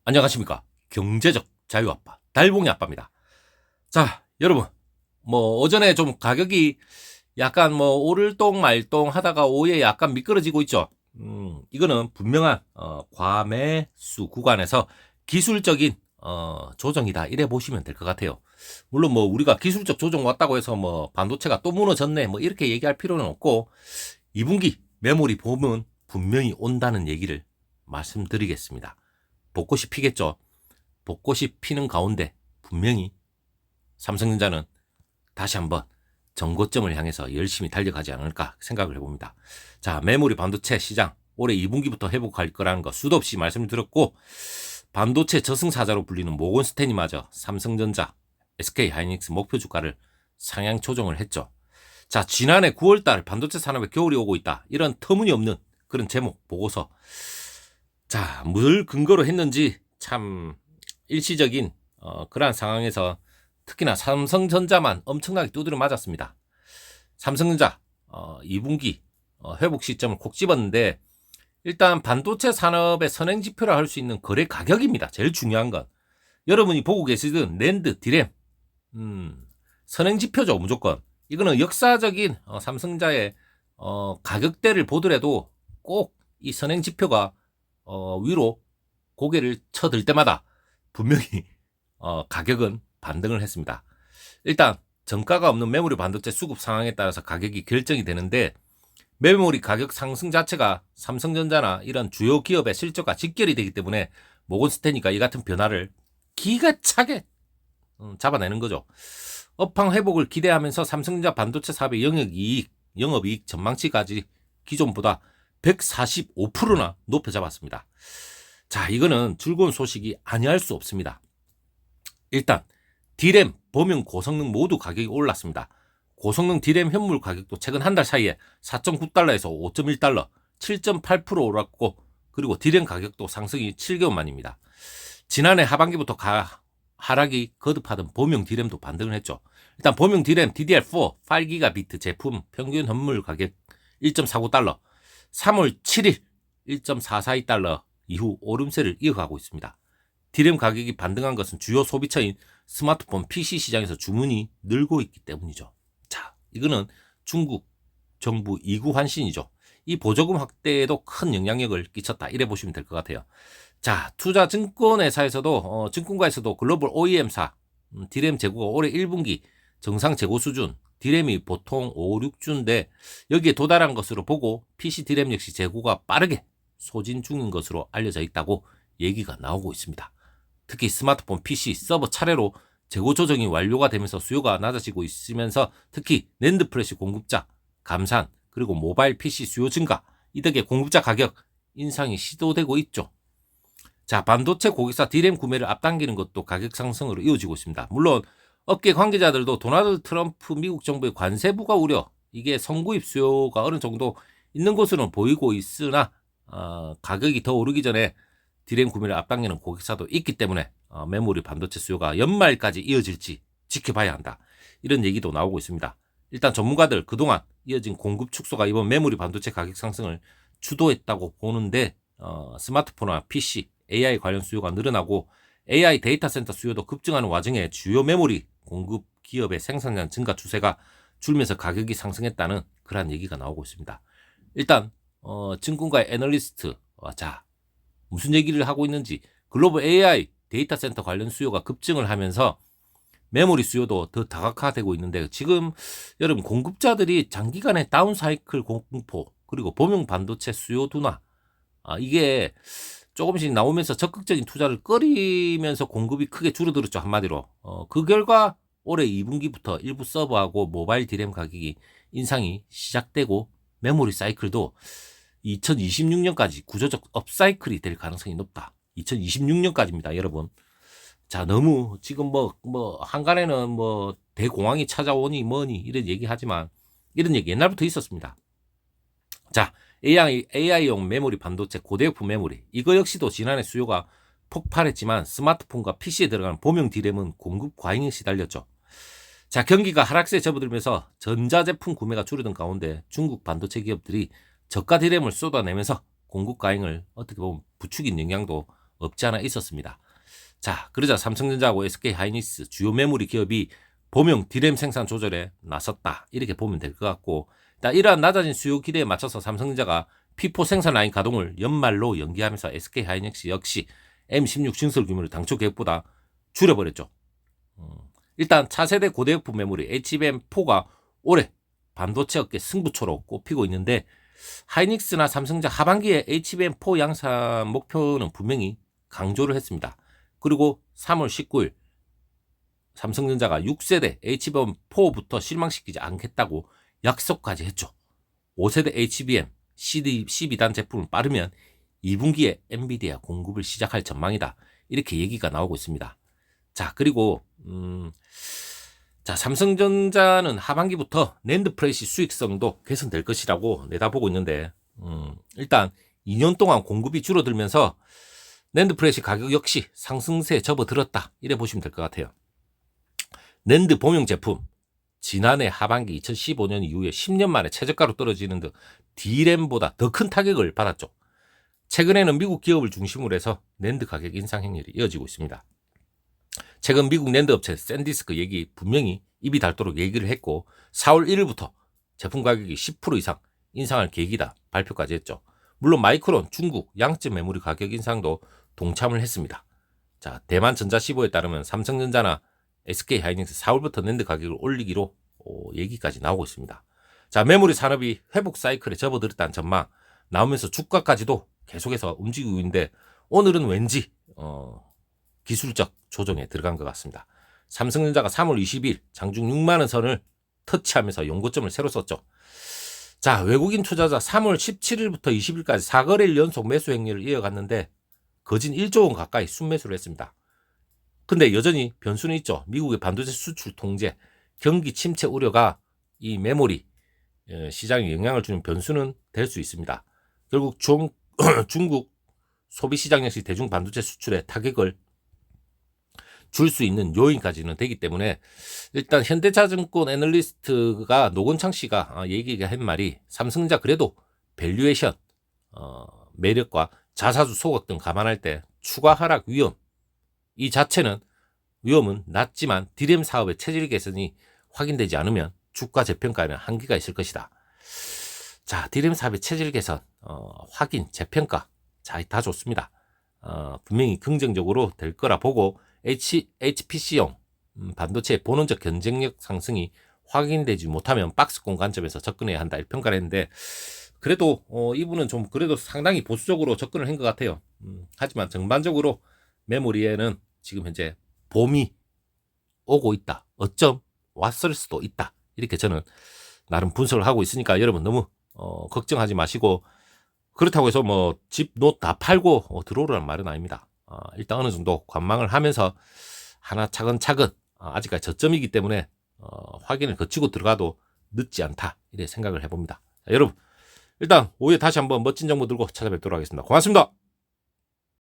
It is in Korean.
안녕하십니까. 경제적 자유아빠 달봉이 아빠입니다. 자, 여러분, 오전에 좀 가격이 약간 오를똥 말똥 하다가 오후에 약간 미끄러지고 있죠. 이거는 분명한 과매수 구간에서 기술적인 조정이다 이래 보시면 될 것 같아요. 물론 우리가 기술적 조정 왔다고 해서 반도체가 또 무너졌네 이렇게 얘기할 필요는 없고, 2분기 메모리 봄은 분명히 온다는 얘기를 말씀드리겠습니다. 벚꽃이 피겠죠. 벚꽃이 피는 가운데 분명히 삼성전자는 다시 한번 정고점을 향해서 열심히 달려가지 않을까 생각을 해봅니다. 자, 메모리 반도체 시장 올해 2분기부터 회복할 거라는 거 수도 없이 말씀을 드렸고, 반도체 저승사자로 불리는 모건스탠리마저 삼성전자, SK하이닉스 목표 주가를 상향 조정을 했죠. 자, 지난해 9월달 반도체 산업에 겨울이 오고 있다, 이런 터무니없는 그런 제목 보고서, 자, 뭘 근거로 했는지 참 일시적인 그러한 상황에서 특히나 삼성전자만 엄청나게 두드려 맞았습니다. 삼성전자 2분기 회복 시점을 콕 집었는데, 일단 반도체 산업의 선행지표라 할 수 있는 거래 가격입니다. 제일 중요한 건 여러분이 보고 계시던 낸드, 디램 선행지표죠. 무조건 이거는 역사적인 삼성전자의 가격대를 보더라도 꼭 이 선행지표가 위로 고개를 쳐들 때마다 분명히 가격은 반등을 했습니다. 일단 정가가 없는 메모리 반도체 수급 상황에 따라서 가격이 결정이 되는데, 메모리 가격 상승 자체가 삼성전자나 이런 주요 기업의 실적과 직결이 되기 때문에 모건스탠리가 이 같은 변화를 기가 차게 잡아내는 거죠. 업황 회복을 기대하면서 삼성전자 반도체 사업의 영업이익 전망치까지 기존보다 145%나 높여 잡았습니다. 자, 이거는 즐거운 소식이 아니할 수 없습니다. 일단 디램, 범용, 고성능 모두 가격이 올랐습니다. 고성능 디램 현물 가격도 최근 한 달 사이에 4.9달러에서 5.1달러, 7.8% 올랐고, 그리고 디램 가격도 상승이 7개월 만입니다. 지난해 하반기부터 하락이 거듭하던 범용 디램도 반등을 했죠. 일단 범용 디램 DDR4 8GB 제품 평균 현물 가격 1.49달러, 3월 7일 1.442달러 이후 오름세를 이어가고 있습니다. 디램 가격이 반등한 것은 주요 소비처인 스마트폰, PC 시장에서 주문이 늘고 있기 때문이죠. 자, 이거는 중국 정부 2구 환신이죠. 이 보조금 확대에도 큰 영향력을 끼쳤다 이래 보시면 될 것 같아요. 자, 투자 증권회사에서도 증권가에서도 글로벌 OEM사 디램 재고가 올해 1분기 정상 재고 수준, 디램이 보통 5, 6주인데 여기에 도달한 것으로 보고 PC 디램 역시 재고가 빠르게 소진 중인 것으로 알려져 있다고 얘기가 나오고 있습니다. 특히 스마트폰, PC, 서버 차례로 재고 조정이 완료가 되면서 수요가 낮아지고 있으면서 특히 낸드 플래시 공급자 감산, 그리고 모바일 PC 수요 증가, 이 덕에 공급자 가격 인상이 시도되고 있죠. 자, 반도체 고객사 디램 구매를 앞당기는 것도 가격 상승으로 이어지고 있습니다. 물론 업계 관계자들도 도널드 트럼프 미국 정부의 관세 부과 우려, 이게 선구입 수요가 어느 정도 있는 것으로는 보이고 있으나 가격이 더 오르기 전에 디램 구매를 앞당기는 고객사도 있기 때문에 메모리 반도체 수요가 연말까지 이어질지 지켜봐야 한다, 이런 얘기도 나오고 있습니다. 일단 전문가들 그동안 이어진 공급 축소가 이번 메모리 반도체 가격 상승을 주도했다고 보는데, 스마트폰이나 PC, AI 관련 수요가 늘어나고 AI 데이터 센터 수요도 급증하는 와중에 주요 메모리 공급 기업의 생산량 증가 추세가 줄면서 가격이 상승했다는 그런 얘기가 나오고 있습니다. 일단 증권가의 애널리스트, 자, 무슨 얘기를 하고 있는지, 글로벌 AI 데이터 센터 관련 수요가 급증을 하면서 메모리 수요도 더 다각화되고 있는데, 지금 여러분 공급자들이 장기간의 다운 사이클 공포, 그리고 범용 반도체 수요 둔화, 이게 조금씩 나오면서 적극적인 투자를 꺼리면서 공급이 크게 줄어들었죠. 한마디로 그 결과 올해 2분기부터 일부 서버하고 모바일 디램 가격이 인상이 시작되고, 메모리 사이클도 2026년까지 구조적 업사이클이 될 가능성이 높다. 2026년까지입니다, 여러분. 자, 너무 지금 한간에는 대공황이 찾아오니 뭐니 이런 얘기 하지만, 이런 얘기 옛날부터 있었습니다. 자, AI용 메모리 반도체 고대역폭 메모리, 이거 역시도 지난해 수요가 폭발했지만 스마트폰과 PC에 들어가는 범용 디램은 공급 과잉에 시달렸죠. 자, 경기가 하락세에 접어들면서 전자제품 구매가 줄어든 가운데 중국 반도체 기업들이 저가 디램을 쏟아내면서 공급 과잉을 어떻게 보면 부추긴 영향도 없지 않아 있었습니다. 자, 그러자 삼성전자하고 SK하이닉스 주요 메모리 기업이 범용 D램 생산 조절에 나섰다, 이렇게 보면 될 것 같고, 이러한 낮아진 수요 기대에 맞춰서 삼성전자가 P4 생산 라인 가동을 연말로 연기하면서 SK하이닉스 역시 M16 증설 규모를 당초 계획보다 줄여버렸죠. 일단 차세대 고대역폭 메모리 HBM4가 올해 반도체 업계 승부처로 꼽히고 있는데, 하이닉스나 삼성전자 하반기에 HBM4 양산 목표는 분명히 강조를 했습니다. 그리고 3월 19일 삼성전자가 6세대 HBM4부터 실망시키지 않겠다고 약속까지 했죠. 5세대 HBM CD12단 제품을 빠르면 2분기에 엔비디아 공급을 시작할 전망이다, 이렇게 얘기가 나오고 있습니다. 자, 그리고 삼성전자는 하반기부터 낸드 프레시 수익성도 개선될 것이라고 내다보고 있는데, 일단 2년 동안 공급이 줄어들면서 낸드 프레시 가격 역시 상승세에 접어들었다, 이래 보시면 될 것 같아요. 낸드 범용 제품 지난해 하반기 2015년 이후에 10년 만에 최저가로 떨어지는 등 D램보다 더 큰 타격을 받았죠. 최근에는 미국 기업을 중심으로 해서 낸드 가격 인상 행렬이 이어지고 있습니다. 최근 미국 낸드 업체 샌디스크 얘기 분명히 입이 닳도록 얘기를 했고, 4월 1일부터 제품 가격이 10% 이상 인상할 계획이다 발표까지 했죠. 물론 마이크론, 중국 양쯔 메모리 가격 인상도 동참을 했습니다. 자, 대만 전자시보에 따르면 삼성전자나 SK하이닉스 4월부터 낸드 가격을 올리기로 얘기까지 나오고 있습니다. 자, 메모리 산업이 회복 사이클에 접어들었다는 전망 나오면서 주가까지도 계속해서 움직이고 있는데, 오늘은 왠지 기술적 조정에 들어간 것 같습니다. 삼성전자가 3월 20일 장중 6만원 선을 터치하면서 연고점을 새로 썼죠. 자, 외국인 투자자 3월 17일부터 20일까지 4거래일 연속 매수 행렬을 이어갔는데 거진 1조 원 가까이 순매수를 했습니다. 근데 여전히 변수는 있죠. 미국의 반도체 수출 통제, 경기 침체 우려가 이 메모리 시장에 영향을 주는 변수는 될 수 있습니다. 결국 중국 소비시장 역시 대중 반도체 수출에 타격을 줄 수 있는 요인까지는 되기 때문에, 일단 현대차증권 애널리스트가 노건창 씨가 얘기가 한 말이, 삼성전자 그래도 밸류에이션 매력과 자사주 소각 등 감안할 때 추가 하락 위험 이 자체는 위험은 낮지만 D램 사업의 체질 개선이 확인되지 않으면 주가 재평가에는 한계가 있을 것이다. 자, D램 사업의 체질 개선 확인 재평가, 자, 다 좋습니다. 분명히 긍정적으로 될 거라 보고, HPC용 반도체의 본원적 경쟁력 상승이 확인되지 못하면 박스권 관점에서 접근해야 한다, 이렇게 평가를 했는데, 그래도 이분은 좀 그래도 상당히 보수적으로 접근을 한 것 같아요. 하지만 전반적으로 메모리에는 지금 현재 봄이 오고 있다, 어쩜 왔을 수도 있다, 이렇게 저는 나름 분석을 하고 있으니까 여러분 너무 걱정하지 마시고, 그렇다고 해서 뭐 집, 노 다 팔고 들어오라는 말은 아닙니다. 일단 어느 정도 관망을 하면서 하나 차근차근, 아직까지 저점이기 때문에 확인을 거치고 들어가도 늦지 않다, 이렇게 생각을 해봅니다. 자, 여러분 일단 오후에 다시 한번 멋진 정보 들고 찾아뵙도록 하겠습니다. 고맙습니다.